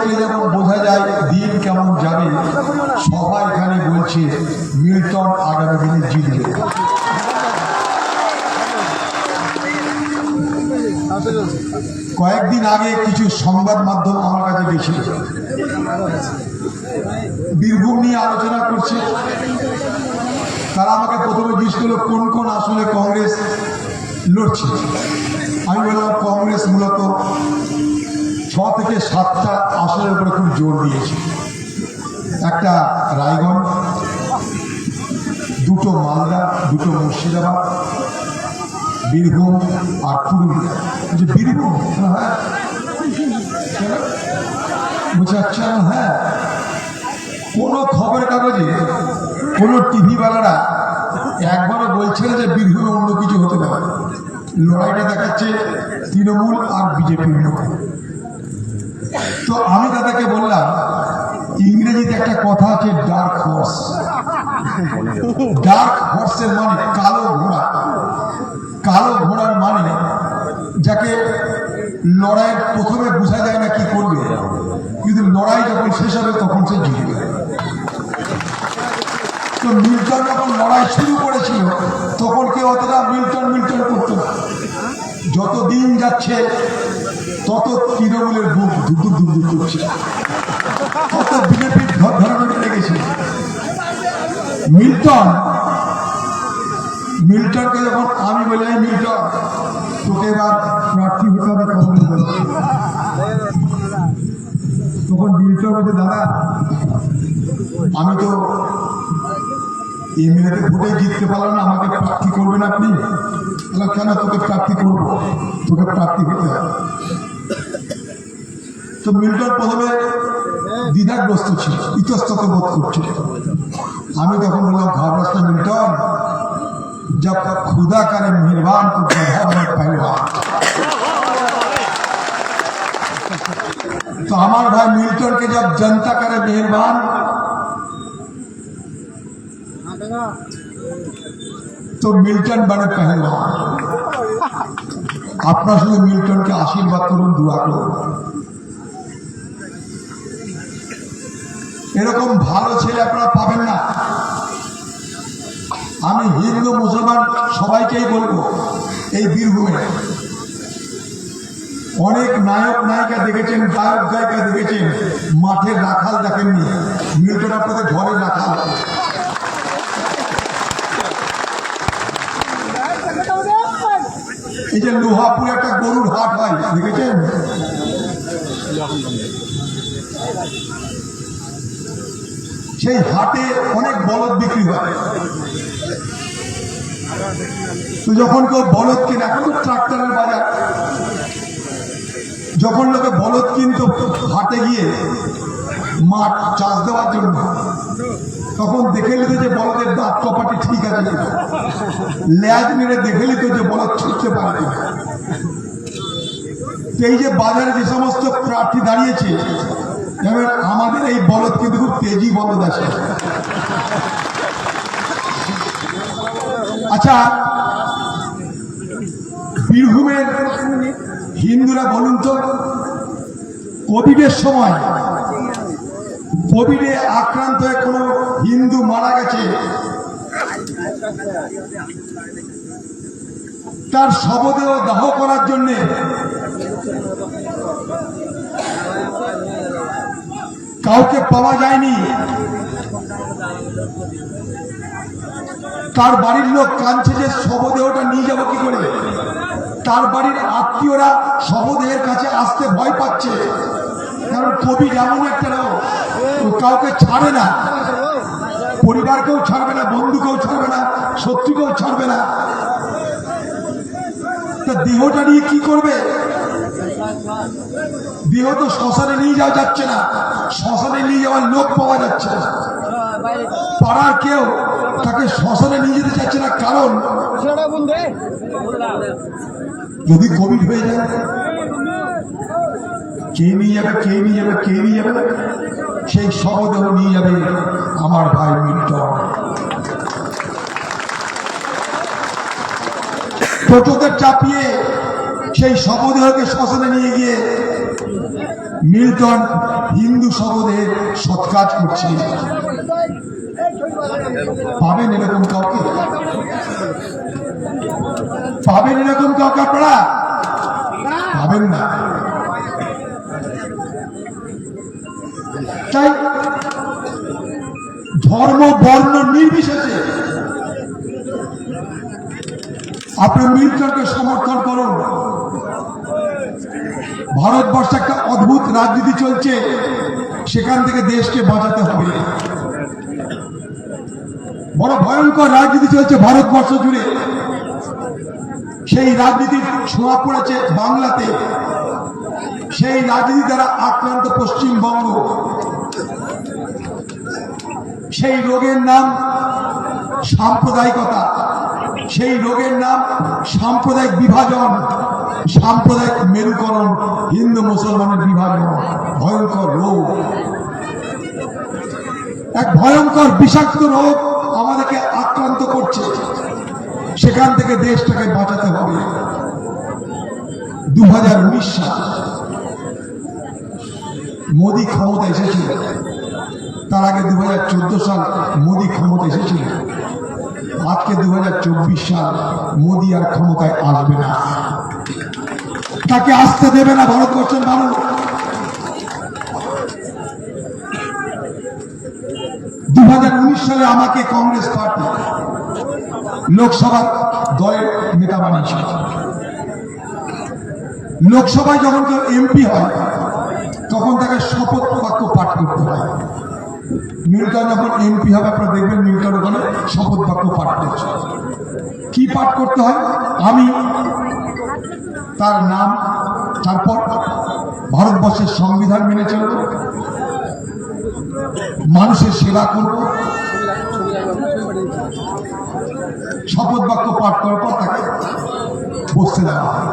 দেখলে যেমন বোঝা যায় দিন কেমন যাবে, সবাই এখানে বলছে মিল্টন আগামী দিনে জিতবে। কয়েকদিন আগে কিছু সংবাদ মাধ্যম আমার কাছে গেছিল, বীরভূম নিয়ে আলোচনা করছে। তারা আমাকে প্রথমে জিজ্ঞেস করলো কোন কোন আসলে কংগ্রেস লড়ছে। আমি বললাম কংগ্রেস মূলত 6 থেকে 7টা আসনের উপরে খুব জোর দিয়েছে। একটা রায়গঞ্জ, 2টো মালদা, 2টো মুর্শিদাবাদ, বীরভূম আর পুরুলিয়া। যে বীরভূম, হ্যাঁ বুঝে যাচ্ছে না। হ্যাঁ, কোনো খবরের কাগজে কোনো টিভিওয়ালারা একবারও বলছে না যে বীরভূমে অন্য কিছু হতে পারে। লড়াইটা দেখাচ্ছে তৃণমূল আর বিজেপির মধ্যে। তো আমি তাদেরকে বললাম ইংরেজিতে একটা কথা আছে ডার্ক হর্স। ডার্ক হর্সের মানে কালো ঘোড়া। কালো ঘোড়ার মানে যাকে লড়াইয়ের প্রথমে বোঝা যায় না কি করবে, কিন্তু লড়াই যখন শেষ হবে তখন সে জিতবে। তো মিল্টন যখন লড়াই শুরু করেছিল তখন কেউ অতটা মিল্টন মিল্টন করতো না। যত দিন যাচ্ছে তত তৃণমূলের বুক ধুক ধুক ধুক করছে, তত বিজেপির ধরানোটা লেগেছে। মিল্টনকে যখন আমি বলি মিল্টন তোকে এবার প্রার্থী হতে হবে, তখন মিল্টন বলছে দাদা আমি তো এমএলএতে ভোটে জিততে পারলাম না, আমাকে প্রার্থী করবেন আপনি? কেন তোকে প্রার্থী করবো, তোকে প্রার্থী হতে হবে। তো মিল্টন প্রথমে দ্বিধাগ্রস্ত ছিল, ইতস্তত বোধ করছিল। আমি তখন বললাম ঘাবড়াস না মিল্টন, जब खुदा करे मेहरबान तो पहलवान। तो हमारे भाई मिल्टन के जब जनता करे मेहरबान तो मिल्टन बने पहलवान। अपना शुद्ध मिल्टन के आशीर्वाद करुन, दुआ करुन। এরকম ভালো ছেলে আপনারা পাবেন না। আমি হিন্দু মুসলমান সবাইকেই বলবো, এই বীরভূমে অনেক নায়ক নায়িকা দেখেছেন, গায়ক গায়িকা দেখেছেন, মাঠের রাখাল দেখেননি। মিল্টন আপনাদের ঘরের রাখাল। এই যে লোহাপুরে একটা গরুর হাট হয় দেখেছেন, সেই হাটে অনেক বলদ বিক্রি হয়। তো যখন কেউ বলদ কিনে, এখন তো ট্রাক্টরের বাজার, যখন লোকে বলদ কিনতো হাটে গিয়ে মাঠ চাষ দেওয়ার জন্য, তখন দেখে নিত যে বলদের দাঁত কপাটি ঠিক আছে, ল্যাজ মেরে দেখে নিত যে বলদ ছুটতে পারে। এই যে বাজারে যে সমস্ত প্রার্থী দাঁড়িয়েছে, এবার আমাদের এই বলদ কিন্তু খুব তেজি বলদ আছে। আচ্ছা, বীরভূমের হিন্দুরা বলুন তো, কোভিডের সময় কোভিডে আক্রান্ত হয়ে কোনো হিন্দু মারা গেছে, তার শবদেহ দাহ করার জন্যে কাউকে পাওয়া যায়নি। তার বাড়ির লোক কাঁদছে যে শবদেহটা নিয়ে যাবো কি করে। তার বাড়ির আত্মীয়রা শবদেহের কাছে আসতে ভয় পাচ্ছে, কারণ কোভিড এমন একটা রোগ, কাউকে ছাড়ে না, পরিবারকেও ছাড়বে না, বন্ধুকেও ছাড়বে না, শত্রুকেও ছাড়বে না। তা দেহটা নিয়ে কি করবে? দেহ তো শ্মশানে নিয়ে যাওয়া যাচ্ছে না, শ্মশানে নিয়ে যাওয়ার লোক পাওয়া যাচ্ছে না। পাড়ার কেউ তাকে শ্মশানে নিয়ে যেতে চাচ্ছে না, কারণ যদি কোভিড হয়ে যায় কে নিয়ে যাবে, কে নিয়ে যাবে, কে নিয়ে যাবে? সেই শবদেহ নিয়ে যাবে আমার ভাই মিল্টন। টোটোতে চাপিয়ে সেই শবদেহকে শ্মশানে নিয়ে গিয়ে মিল্টন হিন্দু শব্দে সৎ কাজ করছে। পাবেন এরকম কাউকে? পাবেন এরকম কাউকে আপনারা? পাবেন না। তাই ধর্ম বর্ণ নির্বিশেষে আপনি মিল্টনকে সমর্থন করুন। ভারতবর্ষে একটা অদ্ভুত রাজনীতি চলছে, সেখান থেকে দেশকে বাঁচাতে হবে। বড় ভয়ঙ্কর রাজনীতি চলছে ভারতবর্ষ জুড়ে। সেই রাজনীতির ছোঁয়া পড়েছে বাংলাতে। সেই রাজনীতি দ্বারা আক্রান্ত পশ্চিমবঙ্গ। সেই রোগের নাম সাম্প্রদায়িকতা, সেই রোগের নাম সাম্প্রদায়িক বিভাজন, সাম্প্রদায়িক মেরুকরণ, হিন্দু মুসলমানের বিভাজন। ভয়ঙ্কর রোগ, এক ভয়ঙ্কর বিষাক্ত রোগ আমাদেরকে আক্রান্ত করছে। সেখান থেকে দেশটাকে বাঁচাতে হবে। 2019 সাল মোদী ক্ষমতা এসেছিল, তার আগে 2014 সাল মোদী ক্ষমতা এসেছিল। আজকে 2024 সাল মোদী আর ক্ষমতায় আসবে না, তাকে আসতে দেবে না ভারতবর্ষের মানুষ। 2019 সালে আমাকে কংগ্রেস পার্টি লোকসভা দলের নেতা বানিয়েছিল। লোকসভায় যখন কেউ এমপি হয় তখন তাকে শপথ বাক্য পাঠ করতে হয়। মিল্টন যখন এমপি হবে আপনারা দেখবেন মিল্টন ওখানে শপথ বাক্য পাঠ করছে। কি পাঠ করতে হয়? আমি, তার নাম, তারপর ভারতবর্ষের সংবিধান মেনে চলব, মানুষের সেবা করব। শপথ বাক্য পাঠ করার পর তাকে বসতে দেওয়া হয়।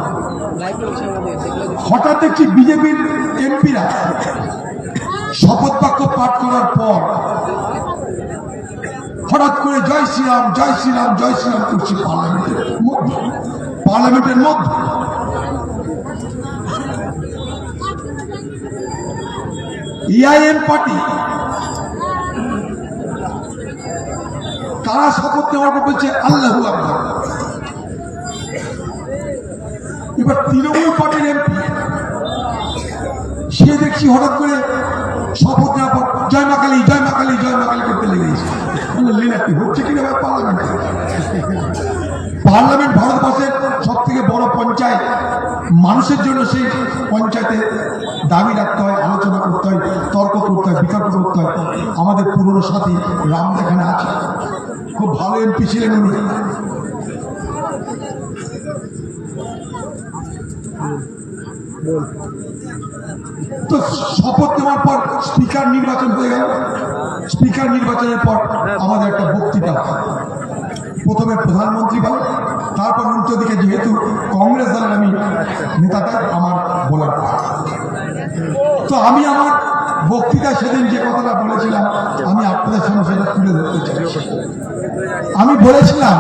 হঠাৎ দেখছি বিজেপির এমপিরা শপথ বাক্য পাঠ করার পর হঠাৎ করে জয় শ্রীরাম, জয় শ্রীরাম, জয় শ্রীরাম করছে পার্লামেন্টের মধ্যে। ইআইএম পার্টি তারা শপথ নেওয়ার পর বলছে আল্লাহু আকবার। এবার তৃণমূল পার্টির এমপি সে দেখছি হঠাৎ করে শপথ নেওয়ার পর জয় মা কালী, জয় মা কালী, জয় মা কালী করতে লেগেছে। হচ্ছে কিনা পার্লামেন্ট? পার্লামেন্ট ভারতবর্ষের সব থেকে বড় পঞ্চায়েত। মানুষের জন্য সেই পঞ্চায়েতে দাবি রাখতে হয়, আলোচনা করতে হয়, তর্ক করতে হয়, বিতর্ক করতে হয়। আমাদের পুরনো সাথী রাম এখানে আছে, খুব ভালো এমপি ছিলেন উনি। তো শপথ নেওয়ার পর স্পিকার নির্বাচন হয়ে গেল। স্পিকার নির্বাচনের পর আমাদের একটা বক্তৃতা হয়। প্রথমে প্রধানমন্ত্রী বল, তারপর উল্টো দিকে যেহেতু কংগ্রেস দলের আমি নেতাটা আমার বলার। তো আমি আমার বক্তৃতায় সেদিন যে কথাটা বলেছিলাম আমি আপনাদের সামনে সেটা তুলে ধরতে চাই। আমি বলেছিলাম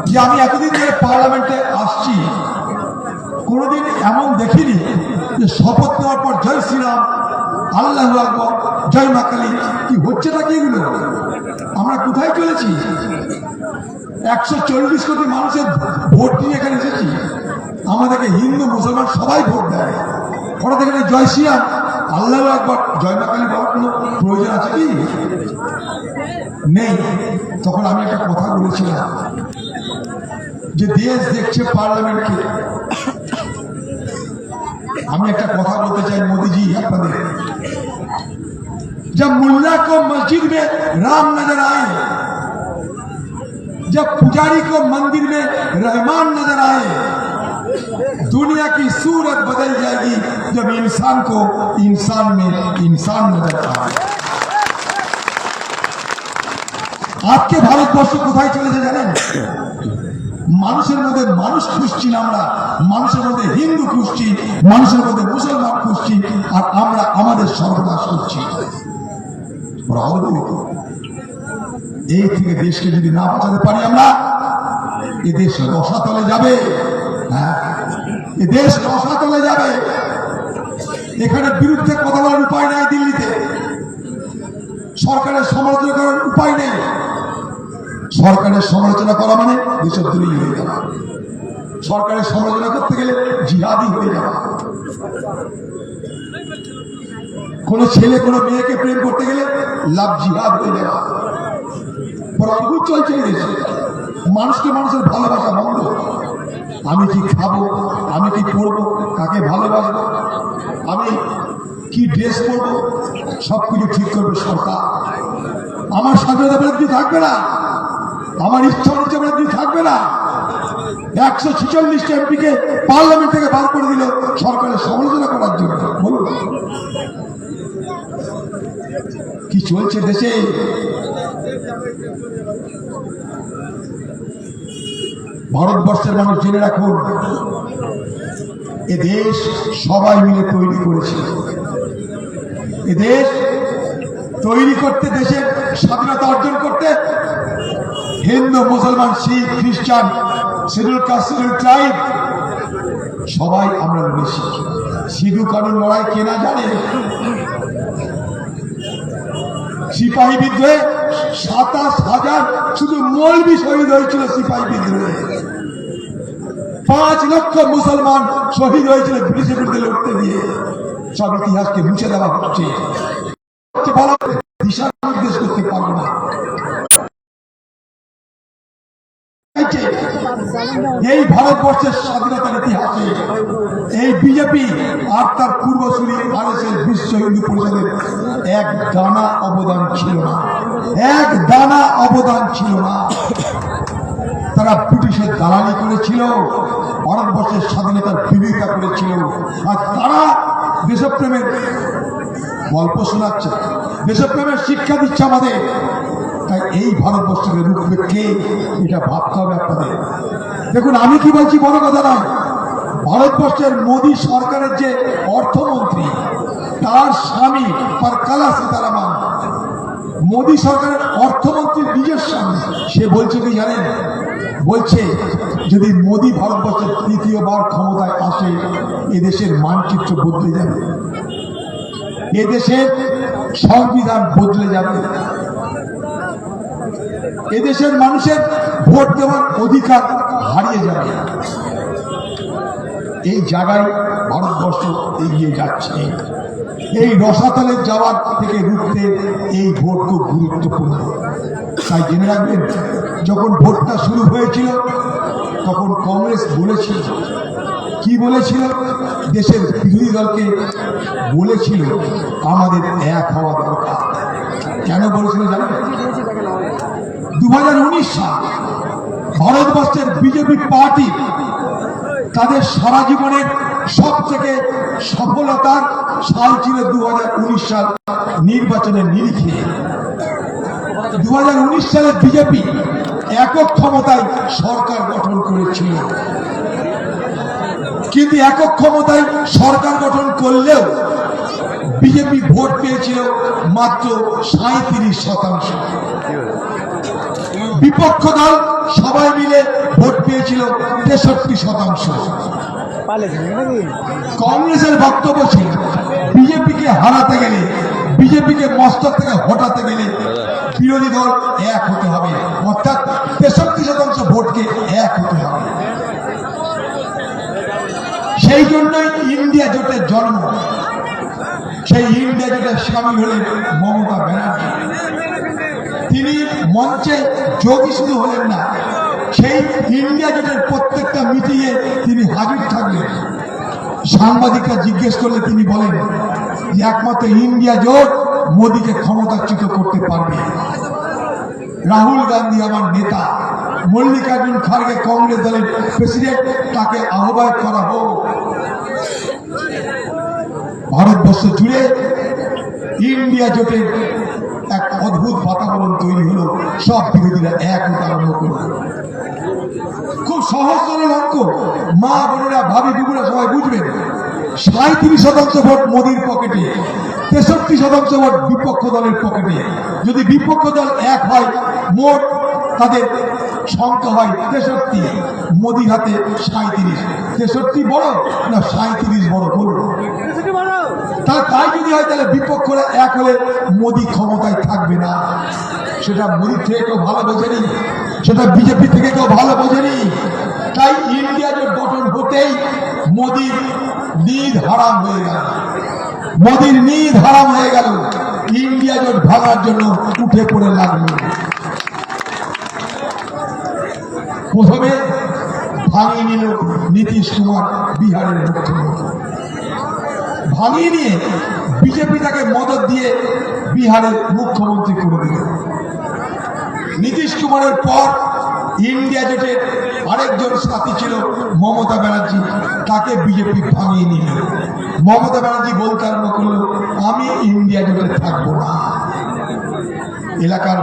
যে আমি এতদিন ধরে পার্লামেন্টে আসছি, কোনোদিন এমন দেখিনি যে শপথ নেওয়ার পর জয় শ্রীরাম, আল্লাহু আকবার, জয় মা কালী। কি হচ্ছেটা কি এগুলো? আমরা কোথায় চলেছি? 140 কোটি মানুষের ভোট নিয়ে এখানে এসেছি। আমাদেরকে হিন্দু মুসলমান সবাই ভোট দেয়। ওরা দেখেন জয় শ্রীরাম, আল্লাহু আকবার, জয় মা কালী বলার কোনো প্রয়োজন আছে কি? নেই। তখন আমি একটা কথা বলেছিলাম যে দেশ দেখছে পার্লামেন্টকে। আমি একটা কথা বলতে চাই মোদীজি আপনাদের, जब मुल्ला को मस्जिद में राम नजर आए, जब पुजारी को मंदिर में रहमान नजर आए, दुनिया की सूरत बदल जाएगी जब इंसान को इंसान में इंसान नजर आए। আজকে ভারতবর্ষ কোথায় চলেছে জানেন? মানুষের মধ্যে মানুষ খুঁজছি না আমরা, মানুষের মধ্যে হিন্দু খুঁজছি, মানুষের মধ্যে মুসলমান খুঁজছি, আর আমরা আমাদের সর্বনাশ করছি। এই থেকে দেশকে যদি না বাঁচাতে পারি আমরা, এ দেশ রসাতলে যাবে। হ্যাঁ, এ দেশ রসাতলে যাবে। এখানে বিরুদ্ধে কথা বলার উপায় নাই। দিল্লিতে সরকারের সমালোচনা করার উপায় নেই। সরকারের সমালোচনা করা মানে দেশদ্রোহী হয়ে যাওয়া। সরকারের সমালোচনা করতে গেলে জিহাদি হয়ে যাওয়া। কোন ছেলে কোন মেয়েকে প্রেম করতে গেলে লাভ জিহাদ হয়ে যাওয়া। প্রভু চলছে দেশে। মানুষকে মানুষের ভালোবাসা বন্ধ। আমি কি খাবো, আমি কি পড়বো, কাকে ভালোবাসবো, আমি কি ড্রেস পরবো, সবকিছু ঠিক করবে সরকার। আমার স্বাধীনতা বৃদ্ধি থাকবে না, আমার ইচ্ছা অনুযায়ী বৃদ্ধি থাকবে না। 146 এমপিকে পার্লামেন্ট থেকে বার করে দিল সরকারের সমালোচনা করার জন্য। বলুন কি চলছে দেশে? ভারতবর্ষের মানুষ জেনে রাখুন, এ দেশ সবাই মিলে তৈরি করেছে। এ দেশ তৈরি করতে, দেশের স্বাধীনতা অর্জন করতে হিন্দু, মুসলমান, শিখ, খ্রিস্টান, শিডিউল কাস্ট, শিডিউল ট্রাইব সবাই আমরা লড়েছি। সিধু কানুর লড়াই কেনা জানে? সিপাহী বিদ্রোহে 27,000 শুধু মৌলবি শহীদ হয়েছিল। সিপাহী বিদ্রোহে 5 লক্ষ মুসলমান শহীদ হয়েছিল ব্রিটিশের বিরুদ্ধে লড়তে গিয়ে। সব ইতিহাসকে মুছে দেওয়া হচ্ছে। ভালো দিশা নির্দেশ করতে পারবো না। এই ভারতবর্ষের স্বাধীনতার ইতিহাসে এই বিজেপি আর তার পূর্বসূরি আরএসএস, বিশ্ব হিন্দু পরিষদের এক দানা অবদান ছিল না। এক দানা অবদান ছিল না। তারা ব্রিটিশের দালালি করেছিল, ভারতবর্ষের স্বাধীনতার বিরোধিতা করেছিল। আর তারা দেশপ্রেমের গল্প শোনাচ্ছে, দেশপ্রেমের শিক্ষা দিচ্ছে আমাদের। তাই এই ভারতবর্ষকে রুখবে কে, এটা ভাবতে হবে আপনাদের। দেখুন, আমি কি বলছি বড় কথা নয়। ভারতবর্ষের মোদী সরকারের যে অর্থমন্ত্রী, তার স্বামী পারকালা সীতারামন, মোদী সরকারের অর্থমন্ত্রীর নিজের স্বামী, সে বলছে কি জানেন? বলছে যদি মোদী ভারতবর্ষের তৃতীয়বার ক্ষমতায় আসে, এদেশের মানচিত্র বদলে যাবে, এদেশের সংবিধান বদলে যাবে, এদেশের মানুষের ভোট দেওয়ার অধিকার হারিয়ে যাবে। এই জায়গায় ভারতবর্ষ এগিয়ে যাচ্ছে। এই রসাতলে যাওয়ার থেকে রুখতে এই ভোট খুব গুরুত্বপূর্ণ। তাই জেনে রাখবেন, যখন ভোটটা শুরু হয়েছিল তখন কংগ্রেস বলেছিল, কি বলেছিল? দেশের বিরোধী দলকে বলেছিল আমাদের এক হওয়া দরকার। কেন বলেছিল জানেন? 2019 সাল ভারতবর্ষের বিজেপি পার্টি তাদের সারা জীবনের সব থেকে সফলতার সাল ছিল 2019 সাল নির্বাচনের নিরিখে। 2019 সালে বিজেপি একক ক্ষমতায় সরকার গঠন করেছিল। কিন্তু একক ক্ষমতায় সরকার গঠন করলেও বিজেপি ভোট পেয়েছিল মাত্র 37%। বিপক্ষ দল সবাই মিলে ভোট পেয়েছিল 63%। কংগ্রেসের বক্তব্য ছিল বিজেপিকে হারাতে গেলে, বিজেপিকে মস্তক থেকে হটাতে গেলে বিরোধী দল এক হতে হবে, অর্থাৎ 63% ভোটকে এক হতে হবে। সেই জন্যই ইন্ডিয়া জোটের জন্ম। সেই ইন্ডিয়া জোটের সামিল হলেন মমতা ব্যানার্জি। তিনি মঞ্চে যোগী শুধু হলেন না, সেই ইন্ডিয়া জোটের প্রত্যেকটা মিটিংয়ে তিনি হাজির থাকলেন। সাংবাদিকরা জিজ্ঞেস করলে তিনি বলেন একমাত্র ইন্ডিয়া জোট মোদীকে ক্ষমতাচ্যুত করতে পারবে। রাহুল গান্ধী আমার নেতা, মল্লিকার্জুন খাড়গে কংগ্রেস দলের প্রেসিডেন্ট, তাকে আহ্বায়ক করা হোক। ভারতবর্ষ জুড়ে ইন্ডিয়া জোটের এক অদ্ভুত বাতাবরণ তৈরি হলো। সব বিরোধীরা এক হতে আরম্ভ করল। খুব সহজ সরল অঙ্ক, মা বোনেরা, ভাবি বুবুরা সবাই বুঝবেন। 37% ভোট মোদীর পকেটে, 63% ভোট বিপক্ষ দলের পকেটে। যদি বিপক্ষ দল এক হয়, মোট তাদের সংখ্যা হয় 63, মোদী হাতে 37। 63 বড় না 37 বড়? বলুন। তাহলে তাই যদি হয় তাহলে বিপক্ষরা এক হলে মোদী ক্ষমতায় থাকবে না। সেটা মোদী থেকে কেউ ভালো বোঝেনি, সেটা বিজেপি থেকে কেউ ভালো বোঝেনি। তাই ইন্ডিয়া জোট গঠন হতেই মোদীর নিদ হারাম হয়ে গেল, মোদীর নিদ হারাম হয়ে গেল। ইন্ডিয়া জোট ভাঙার জন্য উঠে পড়ে লাগলো। প্রথমে ভাঙিয়ে নিল নীতিশ কুমার বিহারের মুখ্যমন্ত্রী, ভাঙিয়ে নিয়ে বিজেপি তাকে মদত দিয়ে বিহারের মুখ্যমন্ত্রী করে দিল। নীতিশ কুমারের পর ইন্ডিয়া জোটের আরেকজন সাথী ছিল মমতা ব্যানার্জি, তাকে বিজেপি ভাঙিয়ে নিল। মমতা ব্যানার্জি বলতে আরম্ভ করল, আমি ইন্ডিয়া জোটে থাকবো না। এলাকার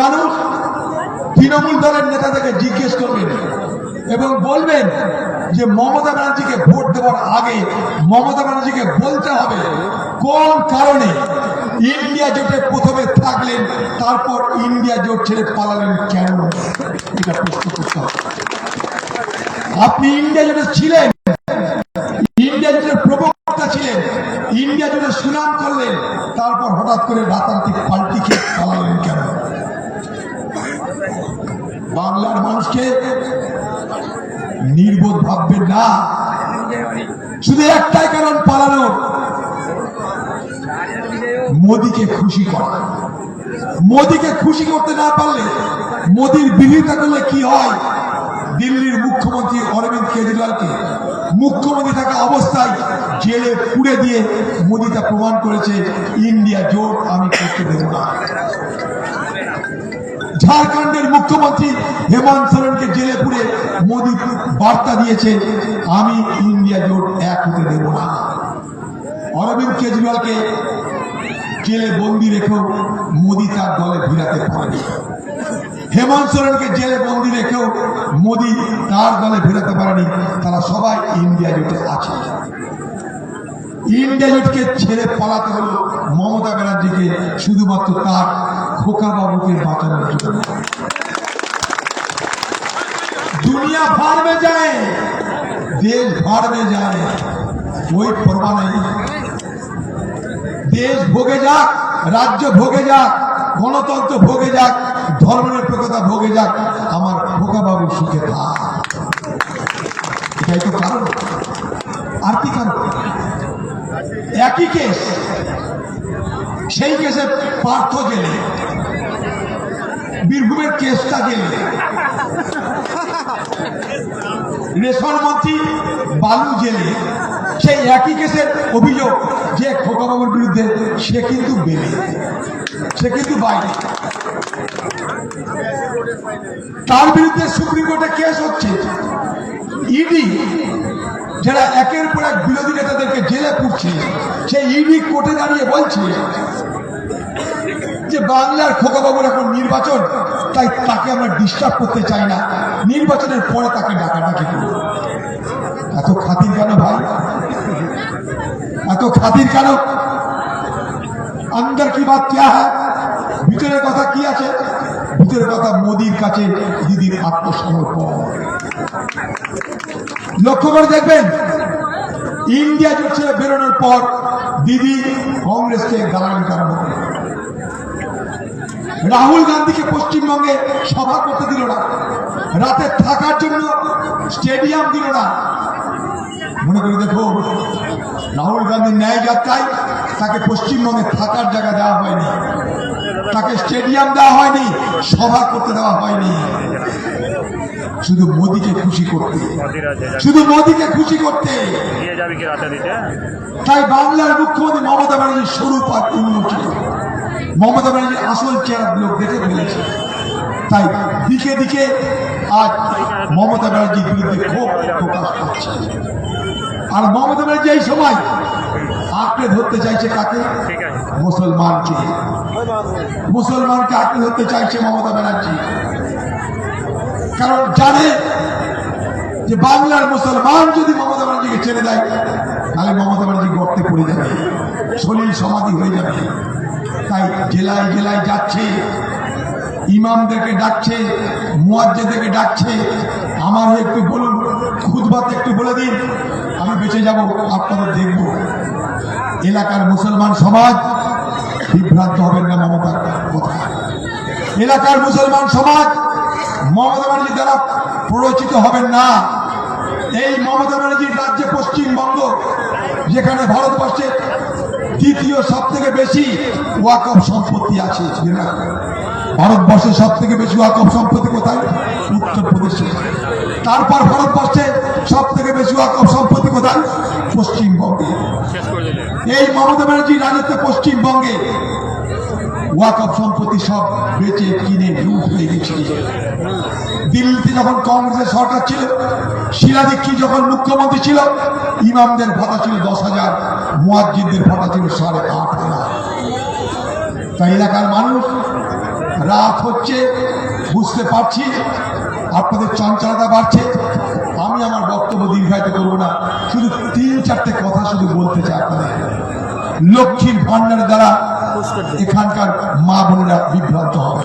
মানুষ তৃণমূল দলের নেতাদেরকে জিজ্ঞেস করবেন এবং বলবেন যে মমতা ব্যানার্জিকে ভোট দেওয়ার আগে মমতা ব্যানার্জিকে বলতে হবে কোন কারণে ইন্ডিয়া জোটে প্রথমে থাকলেন, তারপর ইন্ডিয়া জোট ছেড়ে পালালেন কেন, এটা প্রশ্ন করতে হবে। আপনি ইন্ডিয়া জোটে ছিলেন, ইন্ডিয়া জোটের প্রবক্তা ছিলেন, ইন্ডিয়া জোটে সুনাম করলেন, তারপর হঠাৎ করে রাতারাতি পাল্টি খেয়ে পালালেন কেন? বাংলার মানুষকে নির্বোধ ভাববেন না। শুধু একটাই কারণ পালানো, মোদীকে খুশি করা। মোদীকে খুশি করতে না পারলে, মোদীর বিরোধিতা করলে কি হয়? দিল্লির মুখ্যমন্ত্রী অরবিন্দ কেজরিওয়ালকে মুখ্যমন্ত্রী থাকা অবস্থায় জেলে পুড়ে দিয়ে মোদী তা প্রমাণ করেছে, ইন্ডিয়া জোট আমি করতে দেব না। ঝাড়খণ্ডের মুখ্যমন্ত্রী হেমন্ত সোরেনকে জেলে পুড়ে মোদী বার্তা দিয়েছে, আমি ইন্ডিয়া জোট এক হতে দেব না। অরবিন্দ কেজরিওয়ালকে জেলে বন্দি রেখেও মোদী তার দলে ভিড়াতে পারেনি। হেমন্ত সোরেনকে জেলে বন্দি রেখেও মোদী তার দলে ভিড়াতে পারেনি। তারা সবাই ইন্ডিয়া জোটে আছে। ইন্ডিয়া জোটকে ছেড়ে পালাতে হলো মমতা ব্যানার্জিকে শুধুমাত্র তার খোকা বাবুকে বাঁচানোর জন্য। দুনিয়া ভাড় में जाए, देश भाड़ में जाए, कोई परवाह नहीं। देश ভোগে যাক, রাজ্য ভোগে যাক, গণতন্ত্র ভোগে যাক, ধর্মনিরপেক্ষতা ভোগে যাক, আমার খোকা বাবু সুখে থাক। এটাই তো কারণ, আর কি কারণ? একই কেস, সেই কেসে পার্থ জেলে, বীরভূমের কেসটা জেলে, রেশন মন্ত্রী বালু জেলে। সেই একই কেসের অভিযোগ যে খোকাবাবুর বিরুদ্ধে, সে কিন্তু বেলে, সে কিন্তু বাইরে। তার বিরুদ্ধে সুপ্রিম কোর্টে কেস হচ্ছে। ইডি যারা একের পর এক বিরোধী নেতাদেরকে জেলে পুড়ছে, সেই ইডি কোর্টে দাঁড়িয়ে বলছে যে বাংলার খোকাবাবুর এখন নির্বাচন, তাই তাকে আমরা ডিস্টার্ব করতে চাই না, নির্বাচনের পরে তাকে ডাকাডাকি করব। এত খাতির কেন ভাই? এত খাতির কেন? अंदर की बात क्या है? ভিতরের কথা কি আছে? ভিতরের কথা মোদীর কাছে দিদির আত্মসমর্পণ। লক্ষ্য করে দেখবেন, ইন্ডিয়া জোট ছেড়ে বেরোনোর পর দিদি কংগ্রেসকে গালাগালি করা হতো। রাহুল গান্ধীকে পশ্চিমবঙ্গে সভা করতে দিল না, রাতে থাকার জন্য স্টেডিয়াম দিল না। মনে করে দেখো, রাহুল গান্ধীর ন্যায় যাত্রায় তাকে পশ্চিমবঙ্গে থাকার জায়গা দেওয়া হয়নি, তাকে স্টেডিয়াম দেওয়া হয়নি, সভা করতে দেওয়া হয়নি। শুধু মোদীকে খুশি করতে, শুধু মোদীকে খুশি করতে। তাই বাংলার মুখ্যমন্ত্রী মমতা ব্যানার্জির স্বরূপ আর উন্মোচিত, মমতা ব্যানার্জির আসল চেহারা লোক দেখে ফেলেছে। তাই দিকে দিকে আজ মমতা ব্যানার্জির বিরুদ্ধে ক্ষোভ প্রকাশ পাচ্ছে। আর মমতা ব্যানার্জি এই সময় আঁকড়ে ধরতে চাইছে কাকে? মুসলমানকে। মুসলমানকে আঁকড়ে ধরতে চাইছে মমতা ব্যানার্জি, কারণ জানে যে বাংলার মুসলমান যদি মমতা ব্যানার্জিকে ছেড়ে দেয়, তাহলে মমতা ব্যানার্জি গর্তে পড়ে যাবে, সলিল সমাধি হয়ে যাবে। তাই জেলায় জেলায় যাচ্ছে, ইমামদেরকে ডাকছে, মুয়াজ্জিনদেরকে ডাকছে, আমার একটু বলুন, খুদবাতে একটু বলে দিন, আমি বেঁচে যাব, আপনাদের দেখব। এলাকার মুসলমান সমাজ বিভ্রান্ত হবেন না মমতার কথা। এলাকার মুসলমান সমাজ মমতা ব্যানার্জি দ্বারা প্ররোচিত হবেন না। এই মমতা ব্যানার্জির রাজ্যে পশ্চিমবঙ্গ, যেখানে ভারতবর্ষে দ্বিতীয় সব থেকে বেশি ওয়াকফ সম্পত্তি আছে, ভারতবর্ষের সব থেকে বেশি ওয়াকফ সম্পত্তি কোথায়? উত্তরপ্রদেশে। তারপর ভারতবর্ষে সব থেকে বেশি ওয়াকফ সম্পত্তি কোথায়? পশ্চিমবঙ্গে। এই মমতা ব্যানার্জির রাজত্বে পশ্চিমবঙ্গে ওয়াকফ সম্পত্তি সব বেচে কিনে লুট হয়ে গেছে। দিল্লিতে যখন কংগ্রেসের সরকার ছিল, শিলা দীক্ষিত যখন মুখ্যমন্ত্রী ছিল, ইমামদের ভাতা ছিল 10,000, মুয়াজ্জিনদের ভাতা ছিল 8,500। তাই এলাকার মানুষ রাত হচ্ছে, বুঝতে পারছি আপনাদের চঞ্চলতা বাড়ছে। আমি আমার বক্তব্য দীর্ঘায়িত করবো না, শুধু 3-4টে কথা শুধু বলতে চাই আপনাদের। লক্ষ্মীর ভান্ডারের দ্বারা এখানকার মা বোনেরা বিভ্রান্ত হবে।